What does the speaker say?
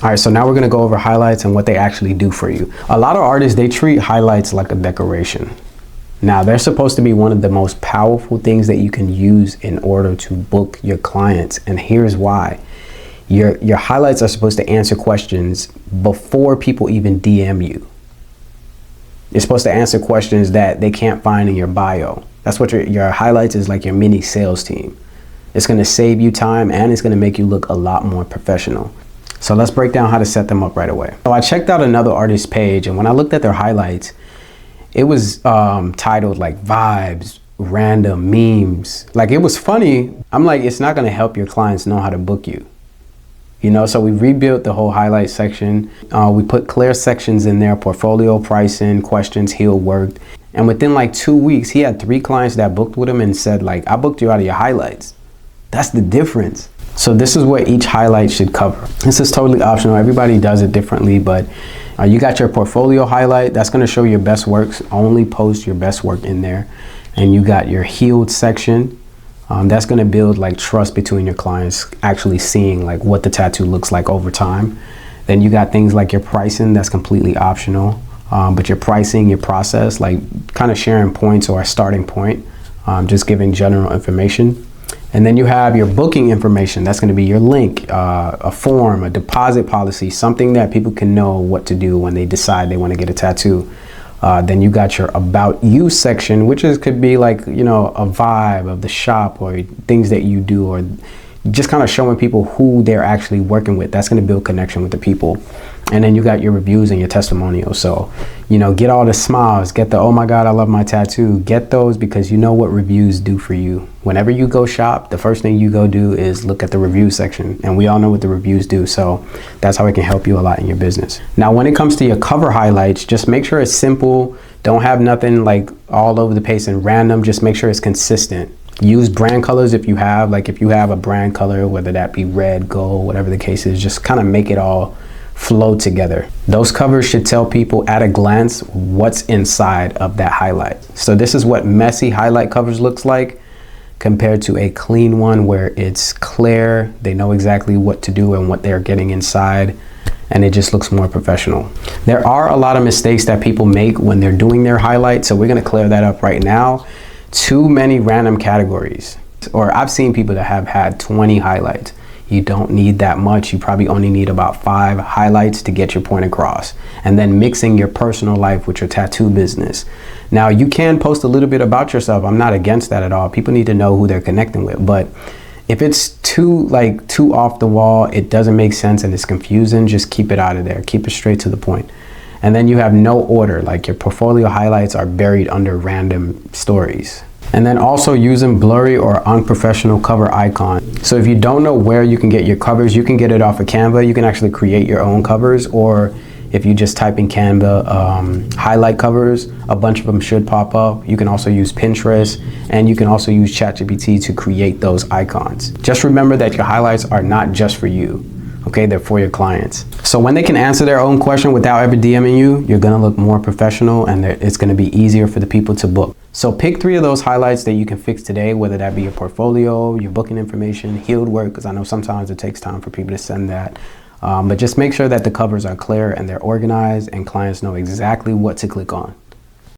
All right, so now we're gonna go over highlights and what they actually do for you. A lot of artists, they treat highlights like a decoration. Now, they're supposed to be one of the most powerful things that you can use in order to book your clients. And here's why. Your highlights are supposed to answer questions before people even DM you. You're supposed to answer questions that they can't find in your bio. That's what your highlights is, like your mini sales team. It's gonna save you time and it's gonna make you look a lot more professional. So let's break down how to set them up right away. So I checked out another artist's page, and when I looked at their highlights, it was titled like vibes, random memes. Like, it was funny. I'm like, it's not gonna help your clients know how to book you. You know, so we rebuilt the whole highlight section. We put clear sections in there: portfolio, pricing, questions, healed, worked. And within like 2 weeks, he had 3 clients that booked with him and said, like, I booked you out of your highlights. That's the difference. So this is what each highlight should cover. This is totally optional. Everybody does it differently, but you got your portfolio highlight. That's going to show your best works. Only post your best work in there. And you got your healed section. That's going to build like trust between your clients, actually seeing like what the tattoo looks like over time. Then you got things like your pricing. That's completely optional. But your pricing, your process, like kind of sharing points or a starting point, just giving general information. And then you have your booking information. That's going to be your link, a form, a deposit policy, something that people can know what to do when they decide they want to get a tattoo. Then you got your about you section, which could be like, you know, a vibe of the shop or things that you do, or just kind of showing people who they're actually working with. That's going to build connection with the people. And then you got your reviews and your testimonials. So, you know, get all the smiles, get the, oh my God, I love my tattoo. Get those, because you know what reviews do for you. Whenever you go shop, the first thing you go do is look at the review section. And we all know what the reviews do. So that's how it can help you a lot in your business. Now, when it comes to your cover highlights, just make sure it's simple. Don't have nothing like all over the place and random. Just make sure it's consistent. Use brand colors if you have, like if you have a brand color, whether that be red, gold, whatever the case is, just kind of make it all flow together. Those covers should tell people at a glance what's inside of that highlight. So this is what messy highlight covers looks like compared to a clean one where it's clear, they know exactly what to do and what they're getting inside, and it just looks more professional. There are a lot of mistakes that people make when they're doing their highlights, so we're gonna clear that up right now. Too many random categories, or I've seen people that have had 20 highlights. You don't need that much. You probably only need about 5 highlights to get your point across. And then mixing your personal life with your tattoo business. Now, you can post a little bit about yourself. I'm not against that at all. People need to know who they're connecting with. But if it's too off the wall, it doesn't make sense and it's confusing, just keep it out of there. Keep it straight to the point. And then you have no order, like your portfolio highlights are buried under random stories. And then also using blurry or unprofessional cover icon. So if you don't know where you can get your covers, you can get it off of Canva. You can actually create your own covers, or if you just type in Canva highlight covers, a bunch of them should pop up. You can also use Pinterest, and you can also use ChatGPT to create those icons. Just remember that your highlights are not just for you. Okay, they're for your clients. So when they can answer their own question without ever DMing you, you're gonna look more professional, and it's gonna be easier for the people to book. So pick 3 of those highlights that you can fix today, whether that be your portfolio, your booking information, healed work, because I know sometimes it takes time for people to send that. But just make sure that the covers are clear and they're organized and clients know exactly what to click on.